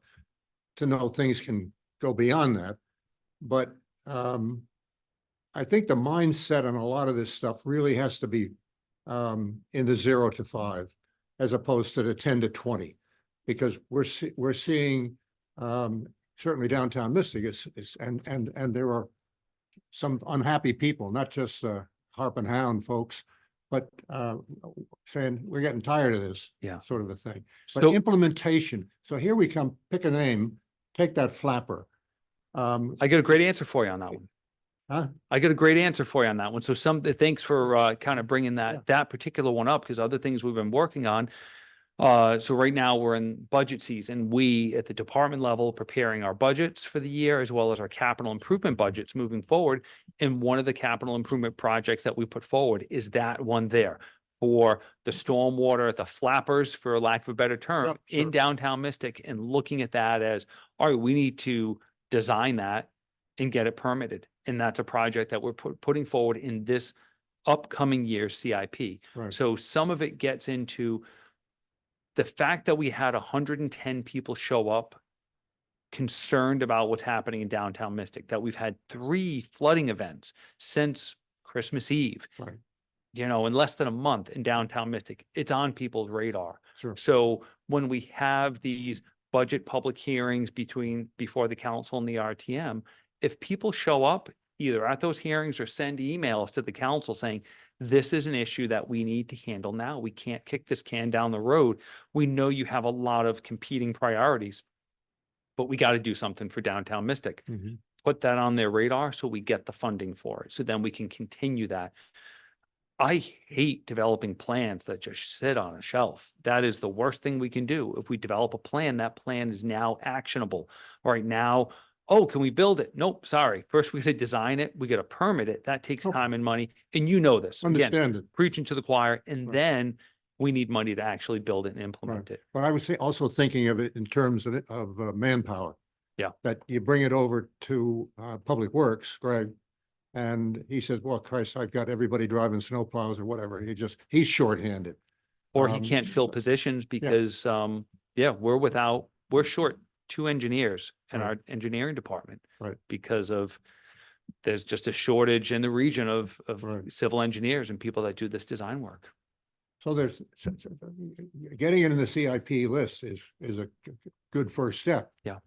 to know things can go beyond that. But I think the mindset on a lot of this stuff really has to be in the 0 to 5, as opposed to the 10 to 20, because we're seeing certainly downtown Mystic and there are some unhappy people, not just Harp and Hound folks, but saying we're getting tired of this, Yeah. sort of a thing. But So implementation. So here we come. Pick a name. Take that flapper. I got a great answer for you on that one. Huh? I got a great answer for you on that one. So thanks for kind of bringing that particular one up, because other things we've been working on. So right now we're in budget season. We at the department level preparing our budgets for the year, as well as our capital improvement budgets moving forward. And one of the capital improvement projects that we put forward is that one there for the stormwater, the flappers, for lack of a better term, Yep, sure. in downtown Mystic, and looking at that as, all right, we need to design that and get it permitted. And that's a project that we're putting forward in this upcoming year's CIP. Right. So some of it gets into the fact that we had 110 people show up concerned about what's happening in downtown Mystic, that we've had 3 flooding events since Christmas Eve. Right. In less than a month in downtown Mystic, it's on people's radar. Sure. So when we have these budget public hearings before the council and the RTM, if people show up either at those hearings or send emails to the council saying, this is an issue that we need to handle now, we can't kick this can down the road. We know you have a lot of competing priorities, but we got to do something for downtown Mystic. Put that on their radar so we get the funding for it. So then we can continue that. I hate developing plans that just sit on a shelf. That is the worst thing we can do. If we develop a plan, that plan is now actionable. Right now, oh, can we build it? Nope, sorry. First, we got to design it. We got to permit it. That takes Oh. time and money. And you know this. Again, Understand it. preaching to the choir. And Right. then we need money to actually build it and implement it. But I was also thinking of it in terms of manpower. Yeah. That you bring it over to Public Works, Greg, and he says, well, Christ, I've got everybody driving snowplows or whatever. He's shorthanded. Or he Um, can't fill positions because, yeah, we're short 2 engineers in Right. our engineering department. Right. Because there's just a shortage in the region of Right. civil engineers and people that do this design work. So getting it in the CIP list is a good first step. Yeah.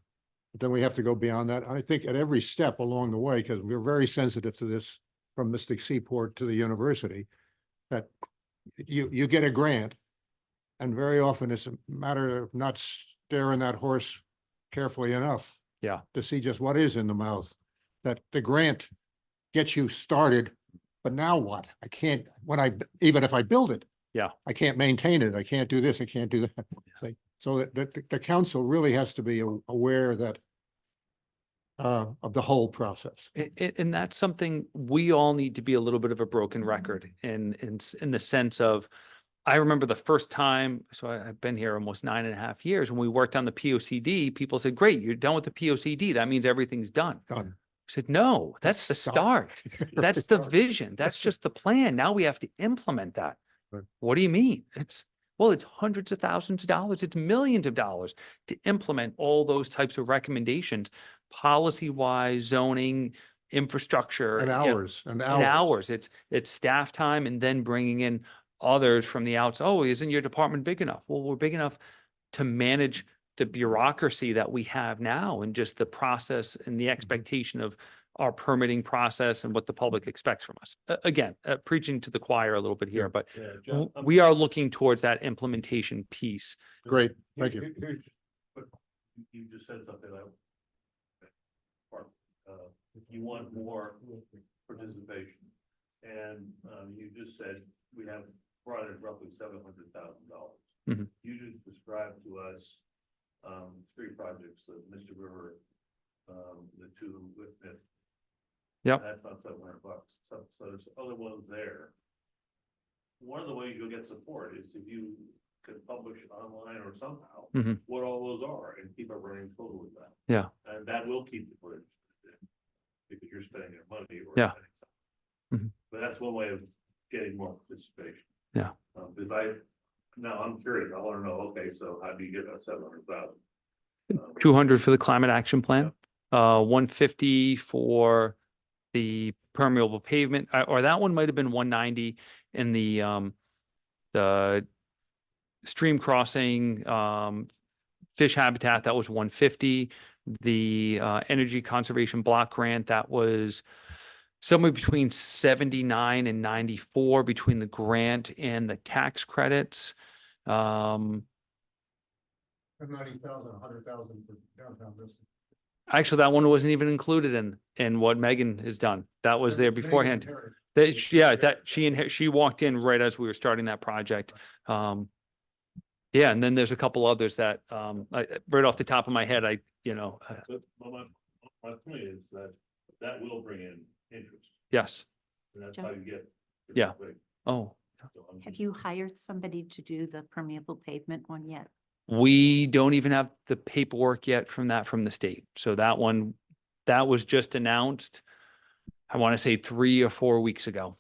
But then we have to go beyond that. I think at every step along the way, because we're very sensitive to this from Mystic Seaport to the university, that you get a grant. And very often it's a matter of not staring that horse carefully enough. Yeah. To see just what is in the mouth, that the grant gets you started, but now what? I can't, even if I build it. Yeah. I can't maintain it. I can't do this. I can't do that. So that the council really has to be aware that of the whole process. And that's something we all need to be a little bit of a broken record in the sense of, I remember the first time, so I've been here almost 9.5 years, when we worked on the POCD, people said, great, you're done with the POCD. That means everything's done. Done. I said, no, that's the start. That's the vision. That's just the plan. Now we have to implement that. Right. What do you mean? It's hundreds of thousands of dollars. It's millions of dollars to implement all those types of recommendations, policy wise, zoning, infrastructure. And you know, hours and and hours. hours. It's staff time and then bringing in others from the outside. Oh, isn't your department big enough? Well, we're big enough to manage the bureaucracy that we have now and just the process and the expectation of our permitting process and what the public expects from us. Again, preaching to the choir a little bit here, but Yeah, John, we are looking towards that implementation piece. Great, thank you. Here's, but you just said something like, you want more participation. And, you just said we have brought in roughly $700,000. Mhm. You just described to us, 3 projects, the Mr. River, the 2 with it. Yep. That's not $700. So there's other ones there. One of the ways you'll get support is if you could publish online or somehow Mhm. what all those are and keep a running total with that. Yeah. And that will keep the footage because you're spending your money or Yeah. spending something. Mhm. But that's one way of getting more participation. Yeah. Because now I'm curious, I want to know, okay, so how do you get that 700,000? 200 for the climate action plan, 150 for the permeable pavement, or that one might have been 190 in the stream crossing, fish habitat, that was 150. The energy conservation block grant, that was somewhere between 79 and 94 between the grant and the tax credits. 90,000, 100,000 for downtown Bristol. Actually, that one wasn't even included in what Megan has done. That was there beforehand. She walked in right as we were starting that project. Yeah, and then there's a couple others that, right off the top of my head, But my point is that will bring in interest, yes. and that's how you get. Yeah. Oh, Have you hired somebody to do the permeable pavement one yet? we don't even have the paperwork yet from the state. So that one, that was just announced, I want to say 3 or 4 weeks ago.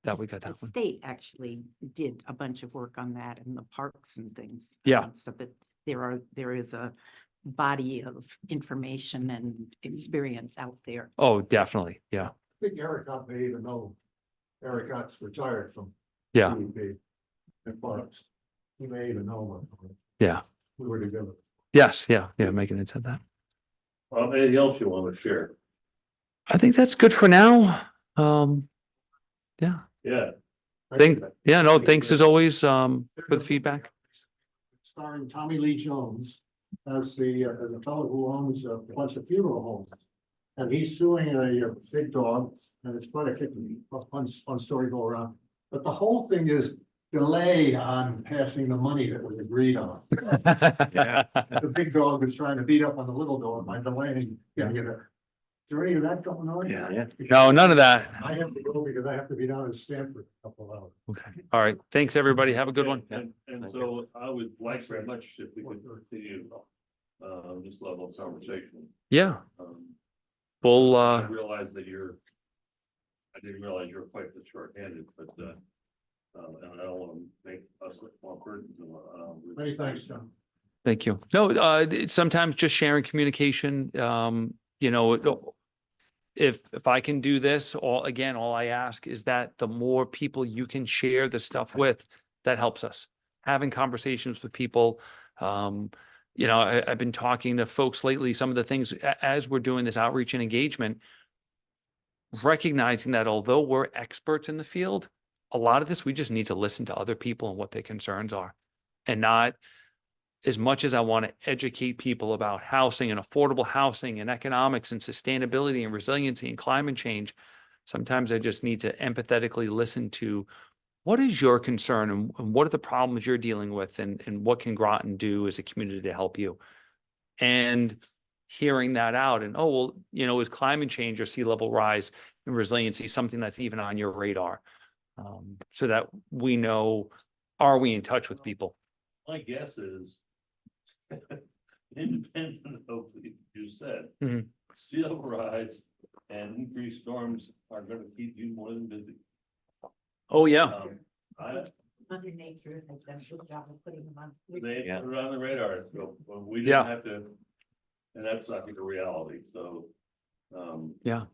That we got The that one. state actually did a bunch of work on that in the parks and things. Yeah. So that there is a body of information and experience out there. Oh, definitely. Yeah. I think Eric may even know, Eric Ott's retired from Yeah. DEP and parks. He may even know what Yeah. we were together. Yes. Yeah. Yeah. Megan had said that. Anything else you want to share? I think that's good for now. Yeah. Yeah. Thanks as always, for the feedback. Starring Tommy Lee Jones as a fellow who owns a bunch of funeral homes and he's suing a big dog, and it's quite fun story to go around. But the whole thing is delay on passing the money that was agreed on. The big dog is trying to beat up on the little dog by delaying getting it. Is there any of that going on? Yeah. No, none of that. I have to go because I have to be down in Stanford in a couple of hours. Okay. All right. Thanks, everybody. Have a good one. And so I would like very much if we could continue this level of conversation. Yeah. Um, We'll, I realize that I didn't realize you were quite the short-handed, but and I don't want to make us look more burdens. Many thanks, John. thank you. No, it's sometimes just sharing communication, you know, if I can do this, all I ask is that the more people you can share the stuff with, that helps us. Having conversations with people, you know, I've been talking to folks lately, some of the things as we're doing this outreach and engagement, recognizing that although we're experts in the field, a lot of this, we just need to listen to other people and what their concerns are. And not as much as I want to educate people about housing and affordable housing and economics and sustainability and resiliency and climate change, sometimes I just need to empathetically listen to what is your concern and what are the problems you're dealing with and what can Groton do as a community to help you? And hearing that out and, oh, well, you know, is climate change or sea level rise and resiliency something that's even on your radar? So that we know, are we in touch with people? My guess is, independent of what you said, Mhm. sea level rise and increased storms are gonna keep you more than busy. Oh, yeah. Mother Nature has done a good job of putting them on. They put it on the radar, so we Yeah. didn't have to, and that's I think a reality, so. Yeah.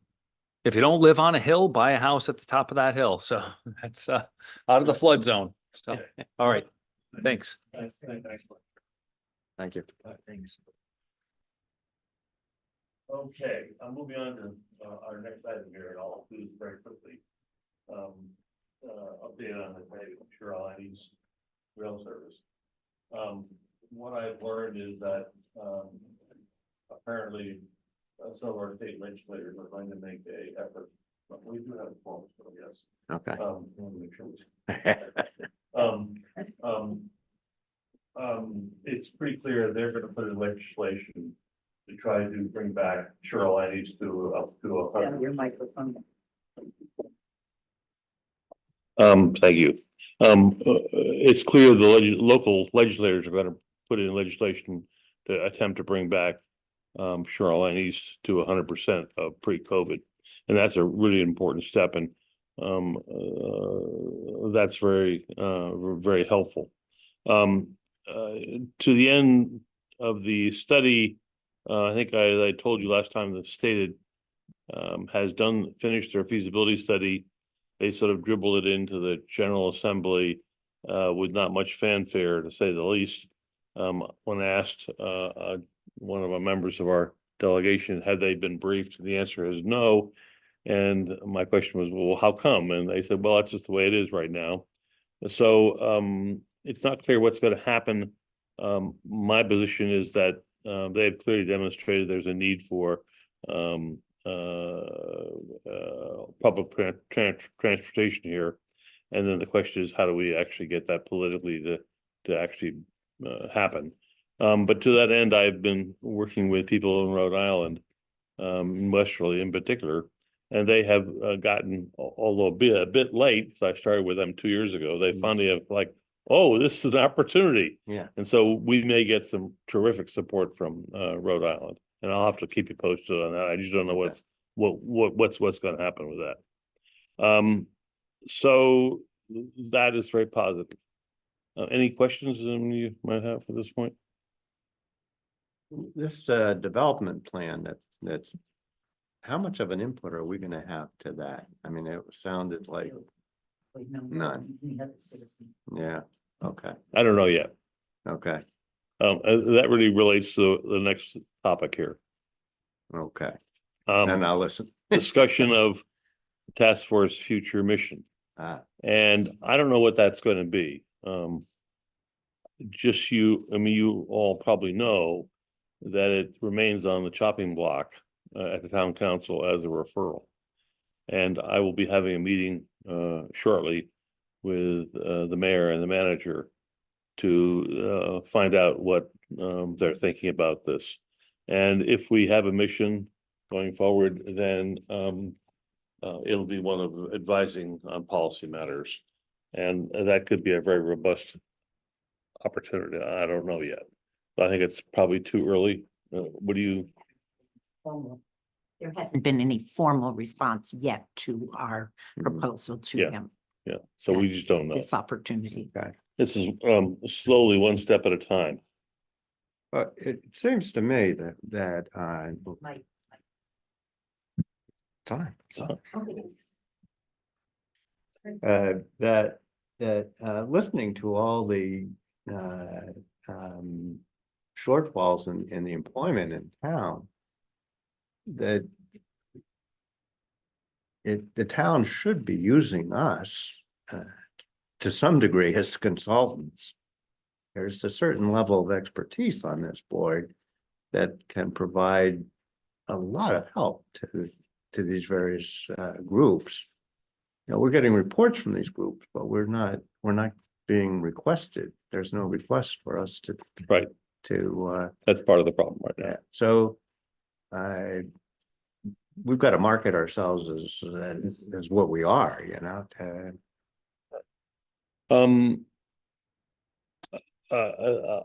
If you don't live on a hill, buy a house at the top of that hill. So that's out of the flood zone. So, all right. Thanks. Thanks. Thank you. Thanks. Okay, I'm moving on to our next item here, and I'll do this very quickly. Update on the Shirley's rail service. What I've learned is that apparently some of our state legislators are going to make a effort. But we do have a form, so yes. Okay. Let me make sure it's pretty clear they're gonna put in legislation to try to bring back Shirley's to up to a. Your microphone. Thank you. It's clear the local legislators are gonna put in legislation to attempt to bring back Shirley's to 100% of pre-COVID. And that's a really important step, and that's very, very helpful. To the end of the study, I think I told you last time, the state has finished their feasibility study. They sort of dribbled it into the General Assembly with not much fanfare, to say the least. When asked, one of the members of our delegation, had they been briefed, the answer is no. And my question was, well, how come? And they said, well, that's just the way it is right now. So it's not clear what's going to happen. My position is that they've clearly demonstrated there's a need for public transportation here. And then the question is, how do we actually get that politically to actually happen? But to that end, I've been working with people in Rhode Island, in Westerly in particular, and they have gotten, although a bit late, so I started with them 2 years ago, they finally have like, oh, this is an opportunity. Yeah. And so we may get some terrific support from Rhode Island, and I'll have to keep you posted on that. I just don't know what's going to happen with that. So that is very positive. Any questions you might have at this point? This development plan that's how much of an input are we gonna have to that? I mean, it sounded like, None. yeah, okay, I don't know yet. okay, That really relates to the next topic here. okay. And I'll listen. Discussion of task force future mission. Ah, And I don't know what that's going to be. I mean, you all probably know that it remains on the chopping block at the town council as a referral. And I will be having a meeting shortly with the mayor and the manager to find out what they're thinking about this. And if we have a mission going forward, then it'll be one of advising on policy matters. And that could be a very robust opportunity. I don't know yet. But I think it's probably too early. What do you? There hasn't been any formal response yet to our proposal to Yeah. them. Yeah, so we just don't know. This opportunity. This is slowly, one step at a time. But it seems to me that Like, time. So, That listening to all the shortfalls in the employment in town, that the town should be using us to some degree as consultants. There's a certain level of expertise on this board that can provide a lot of help to these various groups. You know, we're getting reports from these groups, but we're not being requested. There's no request for us to. Right. That's part of the problem right now. So we've got to market ourselves as what we are, you know.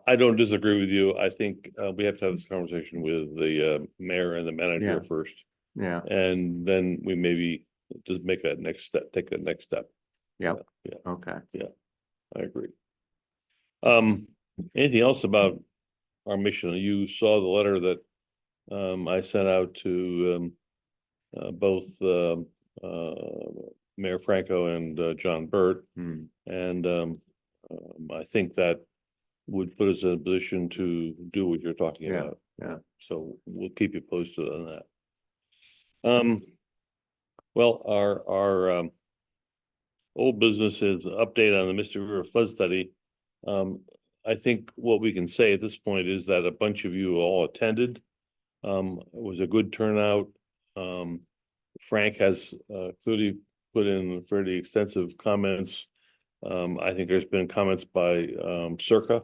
I don't disagree with you. I think we have to have this conversation with the mayor and the manager Yeah. first. Yeah. And then we maybe just make that next step, take that next step. Yep. Yeah. Okay. I agree. Anything else about our mission? You saw the letter that I sent out to both Mayor Franco and John Burt. And I think that would put us in a position to do what you're talking Yeah, about. yeah. So we'll keep you posted on that. Well, our old business is an update on the Mystic River flood study. I think what we can say at this point is that a bunch of you all attended. It was a good turnout. Frank has clearly put in fairly extensive comments. I think there's been comments by Circa.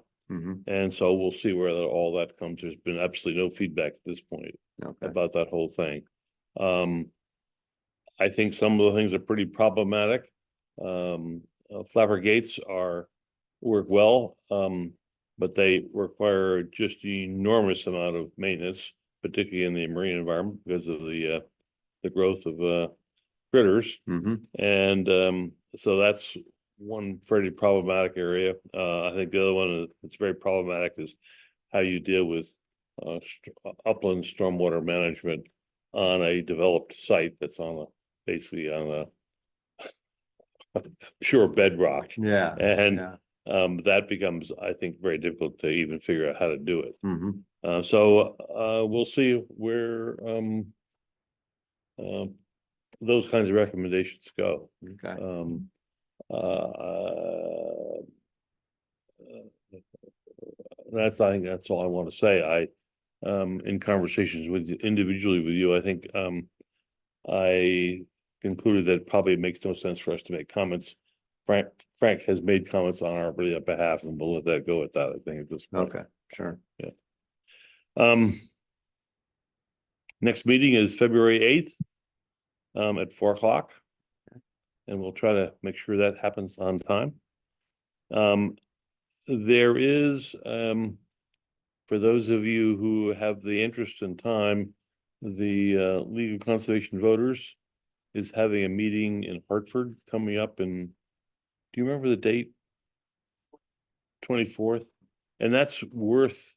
And so we'll see where all that comes. There's been absolutely no feedback at this point about that whole thing. I think some of the things are pretty problematic. Flapper gates work well, but they require just an enormous amount of maintenance, particularly in the marine environment because of the growth of critters. And so that's one fairly problematic area. I think the other one that's very problematic is how you deal with upland stormwater management on a developed site that's basically on a pure bedrock. Yeah. And that becomes, I think, very difficult to even figure out how to do it. So we'll see where those kinds of recommendations go. Okay. I think that's all I want to say. In conversations with individually with you, I think I concluded that probably it makes no sense for us to make comments. Frank has made comments on our behalf, and we'll let that go at that, I think, at this point. Okay, sure. Yeah. Next meeting is February 8th at 4 o'clock. And we'll try to make sure that happens on time. There is, for those of you who have the interest in time, the League of Conservation Voters is having a meeting in Hartford coming up in, do you remember the date? 24th. And that's worth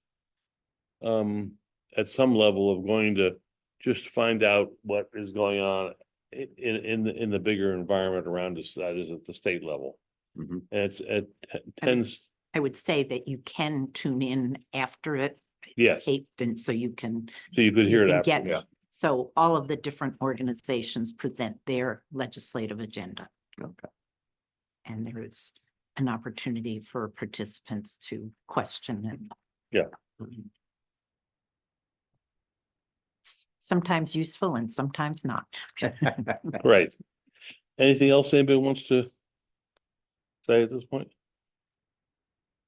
at some level of going to just find out what is going on in the bigger environment around us, that is at the state level. And it tends. I would say that you can tune in after it. It's Yes. taped, and so you can. So you could hear it can after, get- yeah. So all of the different organizations present their legislative agenda. Okay. And there is an opportunity for participants to question and. Yeah. So sometimes useful and sometimes not. Right. Anything else anybody wants to say at this point?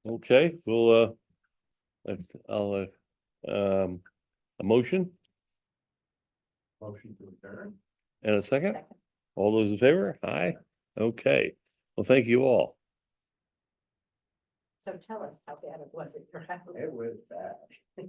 Okay, we'll, I'll, a motion Motion to adjourn. and a second? All those in favor? Aye. Okay. Well, thank you all. So tell us how bad it was at your house. It was bad.